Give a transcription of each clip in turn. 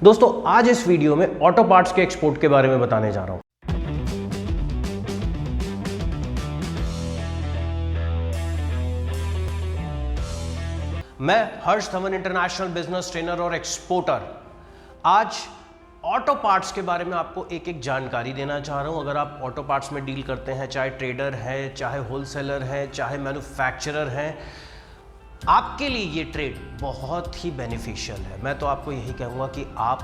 दोस्तों आज इस वीडियो में ऑटो पार्ट्स के एक्सपोर्ट के बारे में बताने जा रहा हूं। मैं हर्ष धवन, इंटरनेशनल बिजनेस ट्रेनर और एक्सपोर्टर, आज ऑटो पार्ट्स के बारे में आपको एक एक जानकारी देना चाह रहा हूं। अगर आप ऑटो पार्ट्स में डील करते हैं, चाहे ट्रेडर है, चाहे होलसेलर है, चाहे मैन्युफैक्चरर हैं, आपके लिए ये ट्रेड बहुत ही बेनिफिशियल है। मैं तो आपको यही कहूँगा कि आप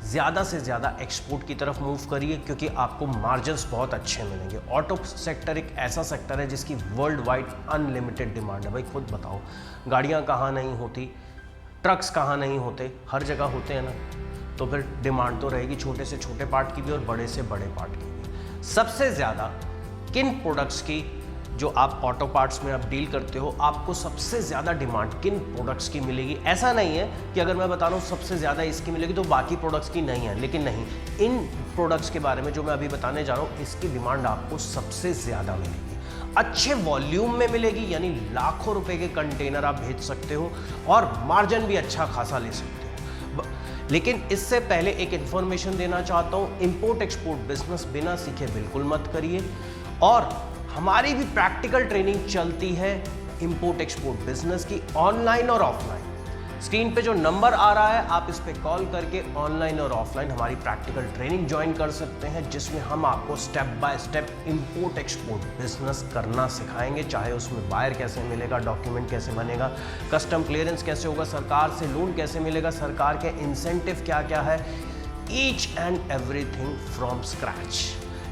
ज़्यादा से ज़्यादा एक्सपोर्ट की तरफ मूव करिए, क्योंकि आपको मार्जिन्स बहुत अच्छे मिलेंगे। ऑटो सेक्टर एक ऐसा सेक्टर है जिसकी वर्ल्ड वाइड अनलिमिटेड डिमांड है। भाई खुद बताओ, गाड़ियाँ कहाँ नहीं होती, ट्रक्स कहाँ नहीं होते, हर जगह होते हैं ना। तो फिर डिमांड तो रहेगी छोटे से छोटे पार्ट की भी और बड़े से बड़े पार्ट की भी। सबसे ज़्यादा किन प्रोडक्ट्स की, जो आप ऑटो पार्ट्स में आप डील करते हो, आपको सबसे ज़्यादा डिमांड किन प्रोडक्ट्स की मिलेगी? ऐसा नहीं है कि अगर मैं बता रहा हूँ सबसे ज़्यादा इसकी मिलेगी तो बाकी प्रोडक्ट्स की नहीं है, लेकिन नहीं, इन प्रोडक्ट्स के बारे में जो मैं अभी बताने जा रहा हूँ, इसकी डिमांड आपको सबसे ज़्यादा मिलेगी। अच्छे वॉल्यूम में मिलेगी, यानी लाखों रुपए के कंटेनर आप भेज सकते हो और मार्जिन भी अच्छा खासा ले सकते हो। लेकिन इससे पहले एक इन्फॉर्मेशन देना चाहता हूँ, इंपोर्ट एक्सपोर्ट बिजनेस बिना सीखे बिल्कुल मत करिए। और हमारी भी प्रैक्टिकल ट्रेनिंग चलती है इंपोर्ट एक्सपोर्ट बिजनेस की, ऑनलाइन और ऑफलाइन। स्क्रीन पे जो नंबर आ रहा है, आप इस पे कॉल करके ऑनलाइन और ऑफलाइन हमारी प्रैक्टिकल ट्रेनिंग ज्वाइन कर सकते हैं, जिसमें हम आपको step by step import export business करना सिखाएंगे। चाहे उसमें बायर कैसे मिलेगा, डॉक्यूमेंट कैसे बनेगा, कस्टम क्लियरेंस कैसे होगा, सरकार से लोन कैसे मिलेगा, सरकार के इंसेंटिव क्या क्या है, each and everything from scratch.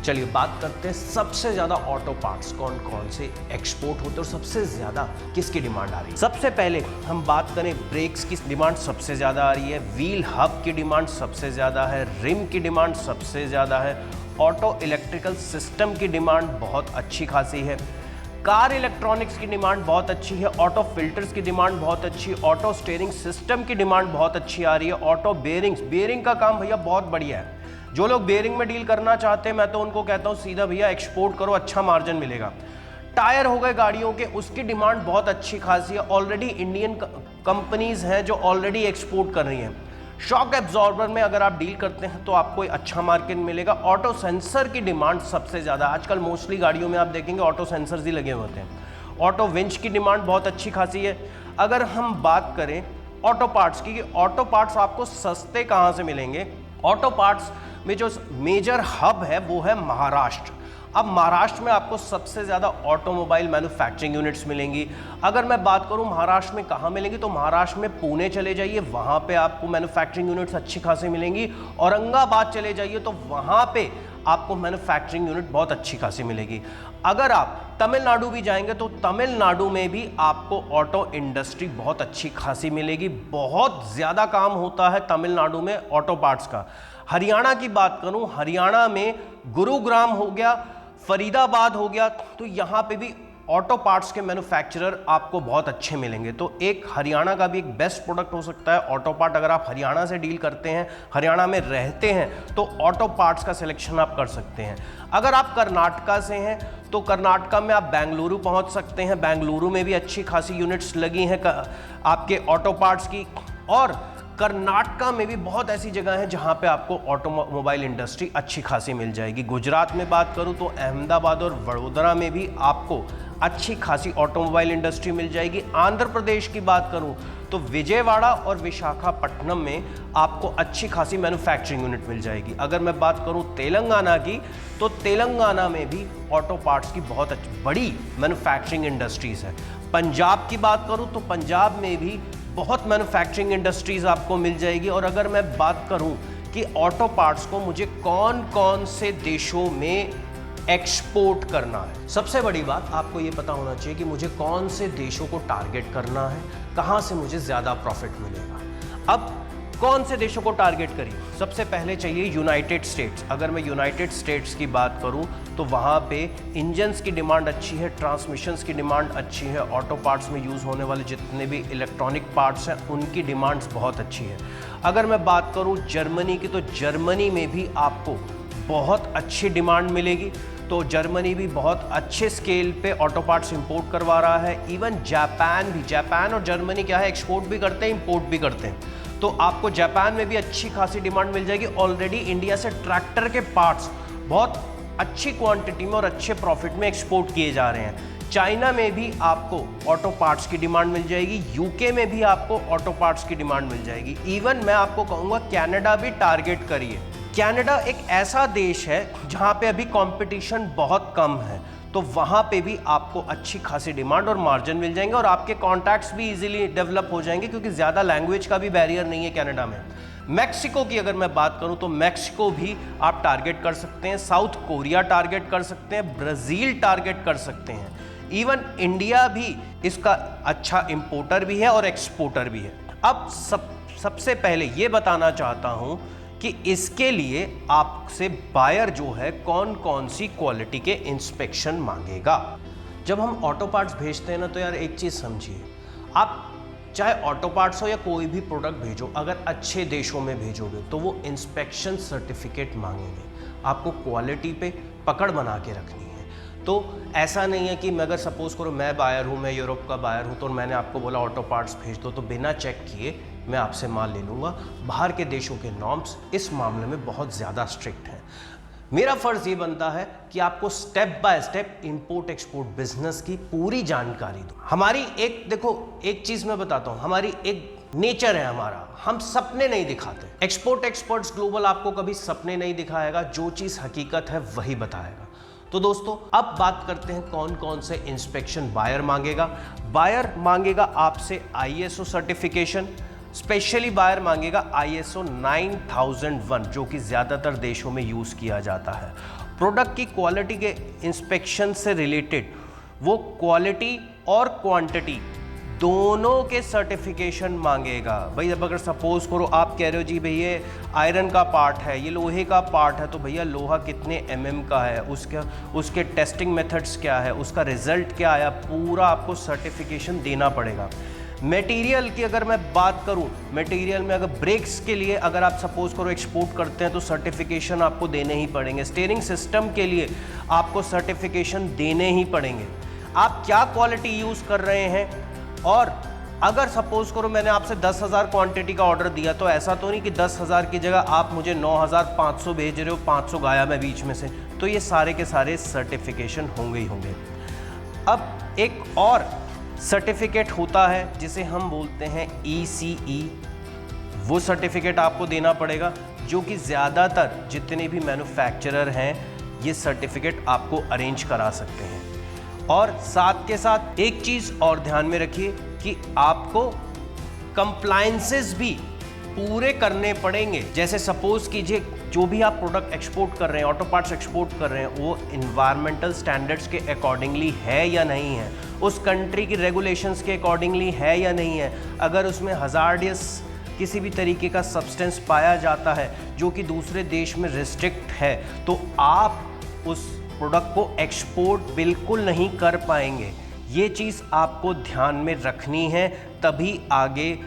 चलिए बात करते हैं सबसे ज्यादा ऑटो पार्ट्स कौन कौन से एक्सपोर्ट होते हैं और सबसे ज्यादा किसकी डिमांड आ रही है। सबसे पहले हम बात करें, ब्रेक्स की डिमांड सबसे ज्यादा आ रही है, व्हील हब की डिमांड सबसे ज्यादा है, रिम की डिमांड सबसे ज्यादा है, ऑटो इलेक्ट्रिकल सिस्टम की डिमांड बहुत अच्छी खासी है, कार इलेक्ट्रॉनिक्स की डिमांड बहुत अच्छी है, ऑटो फिल्टर्स की डिमांड बहुत अच्छी है, ऑटो स्टीयरिंग सिस्टम की डिमांड बहुत अच्छी आ रही है, ऑटो बेयरिंग का काम भैया बहुत बढ़िया है। जो लोग बेयरिंग में डील करना चाहते हैं, मैं तो उनको कहता हूं सीधा भैया एक्सपोर्ट करो, अच्छा मार्जिन मिलेगा। टायर हो गए गाड़ियों के, उसकी डिमांड बहुत अच्छी खासी है। ऑलरेडी इंडियन कंपनीज हैं जो ऑलरेडी एक्सपोर्ट कर रही हैं। शॉक एब्जॉर्बर में अगर आप डील करते हैं तो आपको अच्छा मार्केट मिलेगा। ऑटो सेंसर की डिमांड सबसे ज़्यादा, आजकल मोस्टली गाड़ियों में आप देखेंगे ऑटो सेंसर्स ही लगे होते हैं। ऑटो विंच की डिमांड बहुत अच्छी खासी है। अगर हम बात करें ऑटो पार्ट्स की, ऑटो पार्ट्स आपको सस्ते कहाँ से मिलेंगे, ऑटो पार्ट्स में जो मेजर हब है वो है महाराष्ट्र। अब महाराष्ट्र में आपको सबसे ज़्यादा ऑटोमोबाइल मैन्युफैक्चरिंग यूनिट्स मिलेंगी। अगर मैं बात करूं महाराष्ट्र में कहाँ मिलेंगी, तो महाराष्ट्र में पुणे चले जाइए, वहाँ पे आपको मैन्युफैक्चरिंग यूनिट्स अच्छी खासी मिलेंगी। औरंगाबाद चले जाइए तो वहाँ पे आपको मैन्युफैक्चरिंग यूनिट बहुत अच्छी खासी मिलेगी। अगर आप तमिलनाडु भी जाएंगे तो तमिलनाडु में भी आपको ऑटो इंडस्ट्री बहुत अच्छी खासी मिलेगी। बहुत ज़्यादा काम होता है तमिलनाडु में ऑटो पार्ट्स का। हरियाणा की बात करूं, हरियाणा में गुरुग्राम हो गया, फरीदाबाद हो गया, तो यहाँ पे भी ऑटो पार्ट्स के मैन्युफैक्चरर आपको बहुत अच्छे मिलेंगे। तो एक हरियाणा का भी एक बेस्ट प्रोडक्ट हो सकता है ऑटो पार्ट। अगर आप हरियाणा से डील करते हैं, हरियाणा में रहते हैं, तो ऑटो पार्ट्स का सिलेक्शन आप कर सकते हैं। अगर आप कर्नाटका से हैं तो कर्नाटका में आप बेंगलुरु पहुंच सकते हैं। बेंगलुरु में भी अच्छी खासी यूनिट्स लगी हैं आपके ऑटो पार्ट्स की। और कर्नाटका में भी बहुत ऐसी जगह हैं जहां पे आपको ऑटोमोबाइल इंडस्ट्री अच्छी खासी मिल जाएगी। गुजरात में बात करूं तो अहमदाबाद और वडोदरा में भी आपको अच्छी खासी ऑटोमोबाइल इंडस्ट्री मिल जाएगी। आंध्र प्रदेश की बात करूं तो विजयवाड़ा और विशाखापट्टनम में आपको अच्छी खासी मैन्युफैक्चरिंग यूनिट मिल जाएगी। अगर मैं बात करूं तेलंगाना की, तो तेलंगाना में भी ऑटो पार्ट्स की बहुत बड़ी मैन्युफैक्चरिंग इंडस्ट्रीज है। पंजाब की बात करूं तो पंजाब में भी बहुत मैन्युफैक्चरिंग इंडस्ट्रीज आपको मिल जाएगी। और अगर मैं बात करूं कि ऑटो पार्ट्स को मुझे कौन कौन से देशों में एक्सपोर्ट करना है, सबसे बड़ी बात आपको ये पता होना चाहिए कि मुझे कौन से देशों को टारगेट करना है, कहां से मुझे ज्यादा प्रॉफिट मिलेगा। अब कौन से देशों को टारगेट करिए, सबसे पहले चाहिए यूनाइटेड स्टेट्स। अगर मैं यूनाइटेड स्टेट्स की बात करूं तो वहाँ पे इंजन्स की डिमांड अच्छी है, ट्रांसमिशंस की डिमांड अच्छी है, ऑटो पार्ट्स में यूज़ होने वाले जितने भी इलेक्ट्रॉनिक पार्ट्स हैं उनकी डिमांड्स बहुत अच्छी है। अगर मैं बात करूं जर्मनी की, तो जर्मनी में भी आपको बहुत अच्छी डिमांड मिलेगी। तो जर्मनी भी बहुत अच्छे स्केल पे ऑटो पार्ट्स इंपोर्ट करवा रहा है। इवन जापान भी, जापान और जर्मनी क्या है, एक्सपोर्ट भी करते हैं, इंपोर्ट भी करते हैं। तो आपको जापान में भी अच्छी खासी डिमांड मिल जाएगी। ऑलरेडी इंडिया से ट्रैक्टर के पार्ट्स बहुत अच्छी क्वांटिटी में और अच्छे प्रॉफिट में एक्सपोर्ट किए जा रहे हैं। चाइना में भी आपको ऑटो पार्ट्स की डिमांड मिल जाएगी, यूके में भी आपको ऑटो पार्ट्स की डिमांड मिल जाएगी। इवन मैं आपको कहूँगा कनाडा भी टारगेट करिए। कनाडा एक ऐसा देश है जहाँ पे अभी कंपटीशन बहुत कम है, तो वहाँ पे भी आपको अच्छी खासी डिमांड और मार्जिन मिल जाएंगे और आपके कॉन्टैक्ट्स भी इजीली डेवलप हो जाएंगे, क्योंकि ज़्यादा लैंग्वेज का भी बैरियर नहीं है कनाडा में। मैक्सिको की अगर मैं बात करूं तो मैक्सिको भी आप टारगेट कर सकते हैं, साउथ कोरिया टारगेट कर सकते हैं, ब्राज़ील टारगेट कर सकते हैं। इवन इंडिया भी इसका अच्छा इंपोर्टर भी है और एक्सपोर्टर भी है। अब सबसे पहले ये बताना चाहता हूं कि इसके लिए आपसे बायर जो है कौन कौन सी क्वालिटी के इंस्पेक्शन मांगेगा। जब हम ऑटो पार्ट्स भेजते हैं ना, तो यार एक चीज़ समझिए, आप चाहे ऑटो पार्ट्स हो या कोई भी प्रोडक्ट भेजो, अगर अच्छे देशों में भेजोगे तो वो इंस्पेक्शन सर्टिफिकेट मांगेंगे, आपको क्वालिटी पे पकड़ बना के रखनी है। तो ऐसा नहीं है कि मैं अगर सपोज करो मैं बायर हूँ, मैं यूरोप का बायर हूँ, तो मैंने आपको बोला ऑटो पार्ट्स भेज दो, तो बिना चेक किए मैं आपसे माल ले लूँगा। बाहर के देशों के नॉर्म्स इस मामले में बहुत ज़्यादा स्ट्रिक्ट हैं। मेरा फ़र्ज़ ये बनता है कि आपको step by step import export business की पूरी जानकारी दूँ। हमारी एक चीज़ मैं बताता हूँ, हमारी एक नेचर है हमारा, हम सपने नहीं दिखाते। एक्सपोर्ट एक्सपर्ट्स ग्लोबल आपको कभी सपने नहीं दिखाएगा, जो चीज़ हकीकत है वही बताएगा। तो दोस्तों अब बात करते हैं कौन कौन से इंस्पेक्शन बायर मांगेगा। बायर मांगेगा आपसे ISO सर्टिफिकेशन, स्पेशली बायर मांगेगा ISO 9001, जो कि ज़्यादातर देशों में यूज़ किया जाता है। प्रोडक्ट की क्वालिटी के इंस्पेक्शन से रिलेटेड वो क्वालिटी और क्वांटिटी दोनों के सर्टिफिकेशन मांगेगा। भाई अब अगर सपोज करो आप कह रहे हो जी भैया आयरन का पार्ट है, ये लोहे का पार्ट है, तो भैया लोहा कितने mm का है, उसके टेस्टिंग मेथड्स क्या है, उसका रिजल्ट क्या आया, पूरा आपको सर्टिफिकेशन देना पड़ेगा। मटेरियल की अगर मैं बात करूं, मटेरियल में अगर ब्रेक्स के लिए अगर आप सपोज करो एक्सपोर्ट करते हैं तो सर्टिफिकेशन आपको देने ही पड़ेंगे। स्टीयरिंग सिस्टम के लिए आपको सर्टिफिकेशन देने ही पड़ेंगे। आप क्या क्वालिटी यूज़ कर रहे हैं, और अगर सपोज करो मैंने आपसे 10,000 क्वांटिटी का ऑर्डर दिया, तो ऐसा तो नहीं कि 10,000 की जगह आप मुझे 9,500 भेज रहे हो, 500 गाया मैं बीच में से, तो ये सारे के सारे सर्टिफिकेशन होंगे ही होंगे। अब एक और सर्टिफिकेट होता है जिसे हम बोलते हैं ECE, वो सर्टिफिकेट आपको देना पड़ेगा, जो कि ज़्यादातर जितने भी मैन्युफैक्चरर हैं ये सर्टिफिकेट आपको अरेंज करा सकते हैं। और साथ के साथ एक चीज़ और ध्यान में रखिए कि आपको कंप्लायंसेस भी पूरे करने पड़ेंगे। जैसे सपोज कीजिए जो भी आप प्रोडक्ट एक्सपोर्ट कर रहे हैं, ऑटो पार्ट्स एक्सपोर्ट कर रहे हैं, वो इन्वायरमेंटल स्टैंडर्ड्स के अकॉर्डिंगली है या नहीं है, उस कंट्री की रेगुलेशंस के अकॉर्डिंगली है या नहीं है। अगर उसमें हज़ार्डियस किसी भी तरीके का सब्सटेंस पाया जाता है जो कि दूसरे देश में रिस्ट्रिक्ट है, तो आप उस प्रोडक्ट को एक्सपोर्ट बिल्कुल नहीं कर पाएंगे। ये चीज़ आपको ध्यान में रखनी है, तभी आगे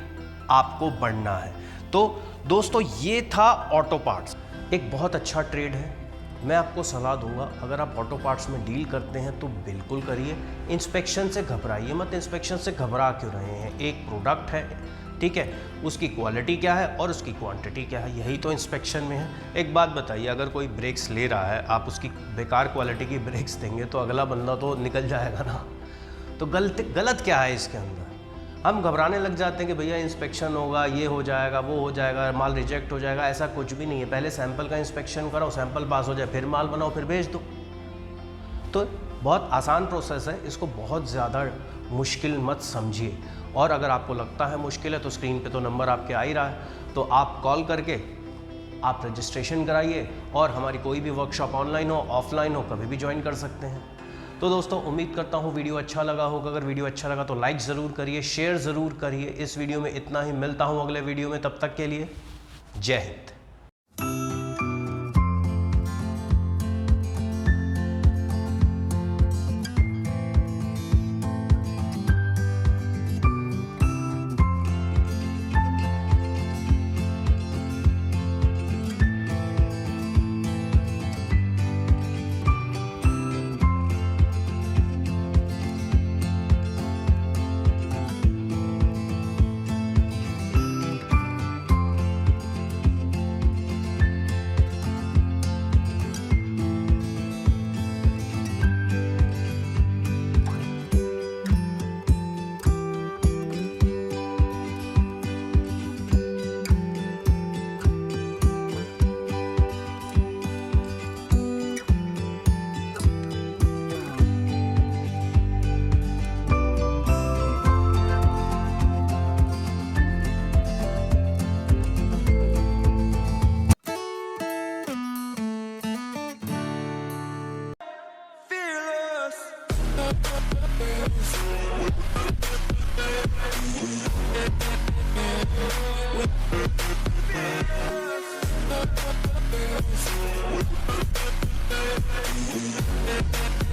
आपको बढ़ना है। तो दोस्तों ये था ऑटो पार्ट्स, एक बहुत अच्छा ट्रेड है। मैं आपको सलाह दूंगा, अगर आप ऑटो पार्ट्स में डील करते हैं तो बिल्कुल करिए। इंस्पेक्शन से घबराइए मत। इंस्पेक्शन से घबरा क्यों रहे हैं? एक प्रोडक्ट है, ठीक है, उसकी क्वालिटी क्या है और उसकी क्वांटिटी क्या है, यही तो इंस्पेक्शन में है। एक बात बताइए, अगर कोई ब्रेक्स ले रहा है, आप उसकी बेकार क्वालिटी की ब्रेक्स देंगे तो अगला बंदा तो निकल जाएगा ना। तो गलत क्या है इसके अंदर? हम घबराने लग जाते हैं कि भैया इंस्पेक्शन होगा, ये हो जाएगा, वो हो जाएगा, माल रिजेक्ट हो जाएगा। ऐसा कुछ भी नहीं है। पहले सैंपल का इंस्पेक्शन कराओ, सैंपल पास हो जाए, फिर माल बनाओ, फिर भेज दो। तो बहुत आसान प्रोसेस है, इसको बहुत ज़्यादा मुश्किल मत समझिए। और अगर आपको लगता है मुश्किल है तो स्क्रीन पे तो नंबर आपके आ ही रहा है, तो आप कॉल करके आप रजिस्ट्रेशन कराइए और हमारी कोई भी वर्कशॉप ऑनलाइन हो ऑफलाइन हो कभी भी ज्वाइन कर सकते हैं। तो दोस्तों उम्मीद करता हूँ वीडियो अच्छा लगा होगा। अगर वीडियो अच्छा लगा तो लाइक ज़रूर करिए, शेयर ज़रूर करिए। इस वीडियो में इतना ही, मिलता हूँ अगले वीडियो में, तब तक के लिए जय हिंद।